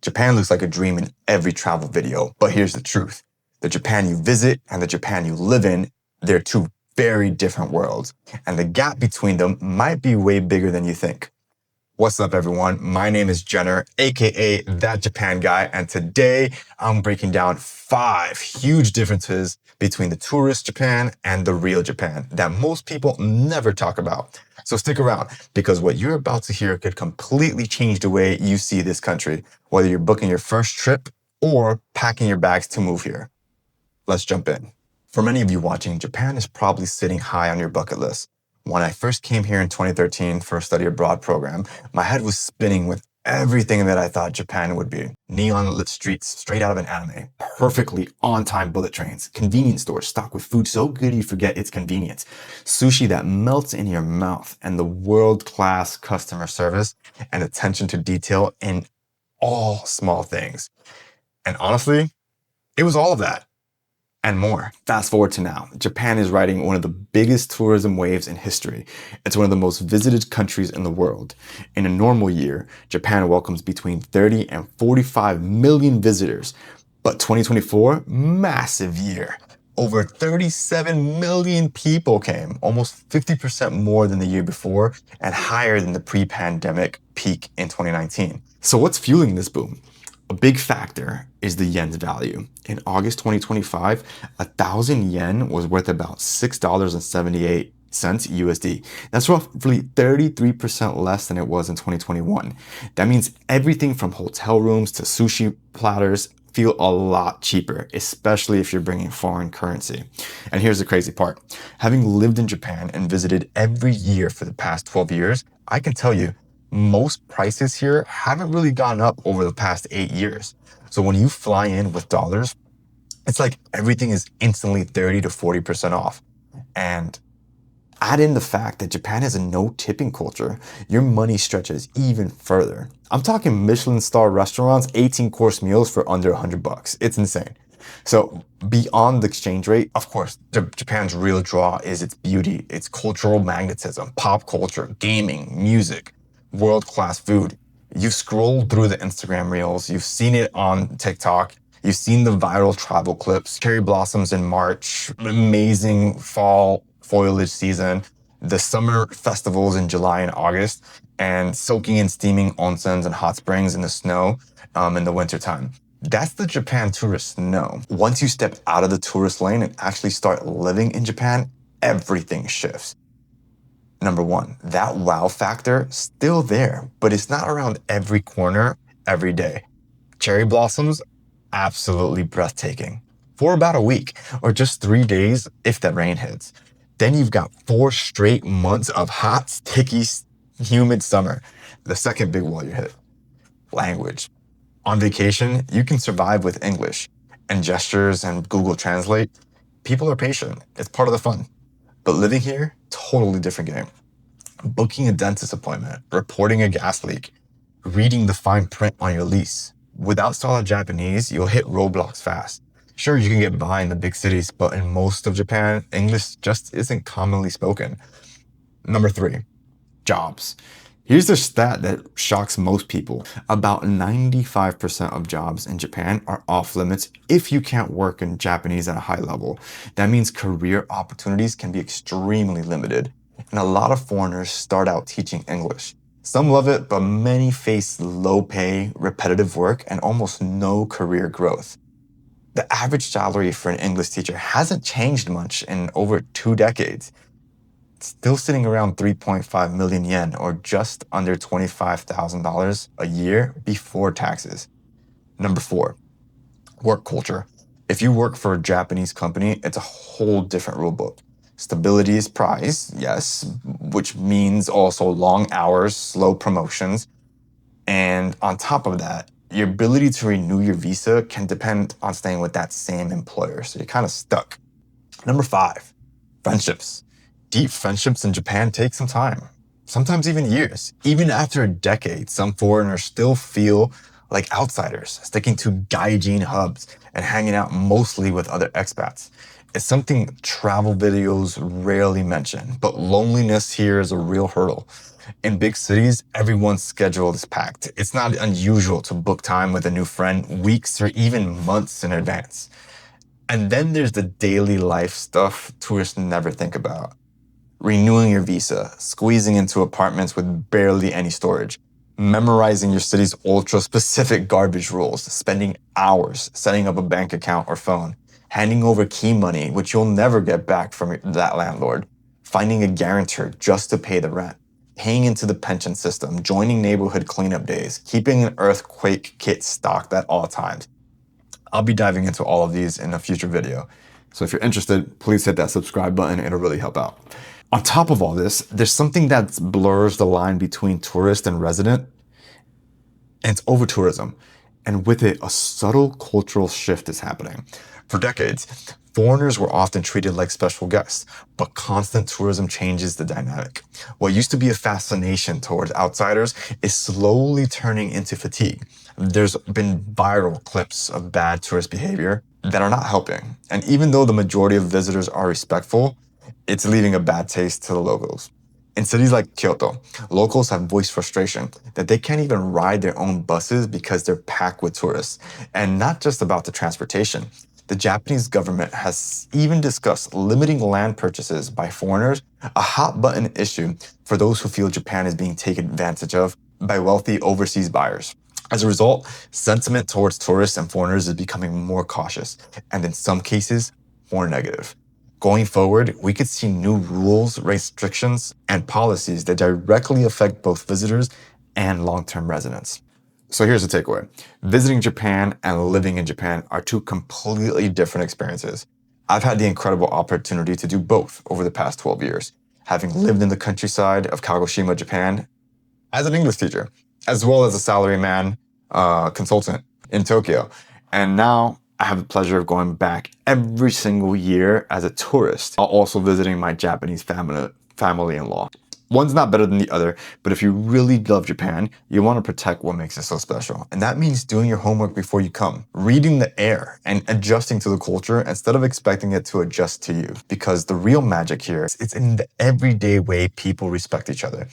Japan looks like a dream in every travel video, but here's the truth. The Japan you visit and the Japan you live in, they're two very different worlds, and the gap between them might be way bigger than you think. What's up, everyone? My name is Jenner, aka That Japan Guy, and today I'm breaking down 5 huge differences between the tourist Japan and the real Japan that most people never talk about. So stick around, because what you're about to hear could completely change the way you see this country, whether you're booking your first trip or packing your bags to move here. Let's jump in. For many of you watching, Japan is probably sitting high on your bucket list. When I first came here in 2013 for a study abroad program, my head was spinning with everything that I thought Japan would be. Neon-lit streets straight out of an anime, perfectly on-time bullet trains, convenience stores stocked with food so good you forget its convenience, sushi that melts in your mouth, and the world-class customer service and attention to detail in all small things. And honestly, it was all of that and more. Fast forward to now, Japan is riding one of the biggest tourism waves in history. It's one of the most visited countries in the world. In a normal year, Japan welcomes between 30 and 45 million visitors. But 2024, massive year. Over 37 million people came, almost 50% more than the year before and higher than the pre-pandemic peak in 2019. So what's fueling this boom? A big factor is the yen's value. In August 2025, 1,000 yen was worth about $6.78 USD. That's roughly 33% less than it was in 2021. That means everything from hotel rooms to sushi platters feel a lot cheaper, especially if you're bringing foreign currency. And here's the crazy part. Having lived in Japan and visited every year for the past 12 years, I can tell you, most prices here haven't really gone up over the past 8 years. So when you fly in with dollars, it's like everything is instantly 30 to 40% off. And add in the fact that Japan has a no tipping culture, your money stretches even further. I'm talking Michelin star restaurants, 18-course meals for under $100. It's insane. So beyond the exchange rate, of course, Japan's real draw is its beauty, its cultural magnetism, pop culture, gaming, music, world-class food. You scroll through the Instagram reels, you've seen it on TikTok, you've seen the viral travel clips, cherry blossoms in March, amazing fall foliage season, the summer festivals in July and August, and soaking in steaming onsens and hot springs in the snow in the wintertime. That's the Japan tourists know. Once you step out of the tourist lane and actually start living in Japan, everything shifts. Number 1, that wow factor still there, but it's not around every corner every day. Cherry blossoms, absolutely breathtaking. For about a week, or just 3 days if the rain hits. Then you've got 4 straight months of hot, sticky, humid summer. The second big wall you hit. Language. On vacation, you can survive with English and gestures and Google Translate. People are patient. It's part of the fun. But living here, totally different game. Booking a dentist appointment, reporting a gas leak, reading the fine print on your lease. Without solid Japanese, you'll hit roadblocks fast. Sure, you can get by in the big cities, but in most of Japan, English just isn't commonly spoken. Number 3, jobs. Here's the stat that shocks most people. About 95% of jobs in Japan are off limits if you can't work in Japanese at a high level. That means career opportunities can be extremely limited. And a lot of foreigners start out teaching English. Some love it, but many face low pay, repetitive work, and almost no career growth. The average salary for an English teacher hasn't changed much in over 2 decades. It's still sitting around 3.5 million yen, or just under $25,000 a year before taxes. Number 4, work culture. If you work for a Japanese company, it's a whole different rule book. Stability is prized, yes, which means also long hours, slow promotions. And on top of that, your ability to renew your visa can depend on staying with that same employer. So you're kind of stuck. Number 5, friendships. Deep friendships in Japan take some time, sometimes even years. Even after a decade, some foreigners still feel like outsiders, sticking to gaijin hubs and hanging out mostly with other expats. It's something travel videos rarely mention, but loneliness here is a real hurdle. In big cities, everyone's schedule is packed. It's not unusual to book time with a new friend weeks or even months in advance. And then there's the daily life stuff tourists never think about. Renewing your visa, squeezing into apartments with barely any storage, memorizing your city's ultra specific garbage rules, spending hours setting up a bank account or phone, handing over key money, which you'll never get back from that landlord, finding a guarantor just to pay the rent, paying into the pension system, joining neighborhood cleanup days, keeping an earthquake kit stocked at all times. I'll be diving into all of these in a future video. So if you're interested, please hit that subscribe button. It'll really help out. On top of all this, there's something that blurs the line between tourist and resident, and it's over-tourism. And with it, a subtle cultural shift is happening. For decades, foreigners were often treated like special guests, but constant tourism changes the dynamic. What used to be a fascination towards outsiders is slowly turning into fatigue. There's been viral clips of bad tourist behavior that are not helping. And even though the majority of visitors are respectful, it's leaving a bad taste to the locals. In cities like Kyoto, locals have voiced frustration that they can't even ride their own buses because they're packed with tourists. And not just about the transportation. The Japanese government has even discussed limiting land purchases by foreigners, a hot button issue for those who feel Japan is being taken advantage of by wealthy overseas buyers. As a result, sentiment towards tourists and foreigners is becoming more cautious, and in some cases, more negative. Going forward, we could see new rules, restrictions, and policies that directly affect both visitors and long-term residents. So here's the takeaway. Visiting Japan and living in Japan are two completely different experiences. I've had the incredible opportunity to do both over the past 12 years, having lived in the countryside of Kagoshima, Japan, as an English teacher, as well as a salaryman consultant in Tokyo. And now I have the pleasure of going back every single year as a tourist, while also visiting my Japanese family-in-law. One's not better than the other, but if you really love Japan, you want to protect what makes it so special. And that means doing your homework before you come, reading the air, and adjusting to the culture instead of expecting it to adjust to you. Because the real magic here, it's in the everyday way people respect each other.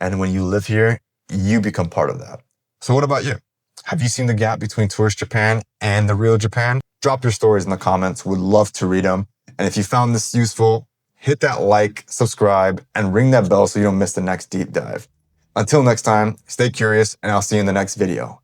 And when you live here, you become part of that. So what about you? Have you seen the gap between tourist Japan and the real Japan? Drop your stories in the comments. Would love to read them. And if you found this useful, hit that like, subscribe, and ring that bell so you don't miss the next deep dive. Until next time, stay curious, and I'll see you in the next video.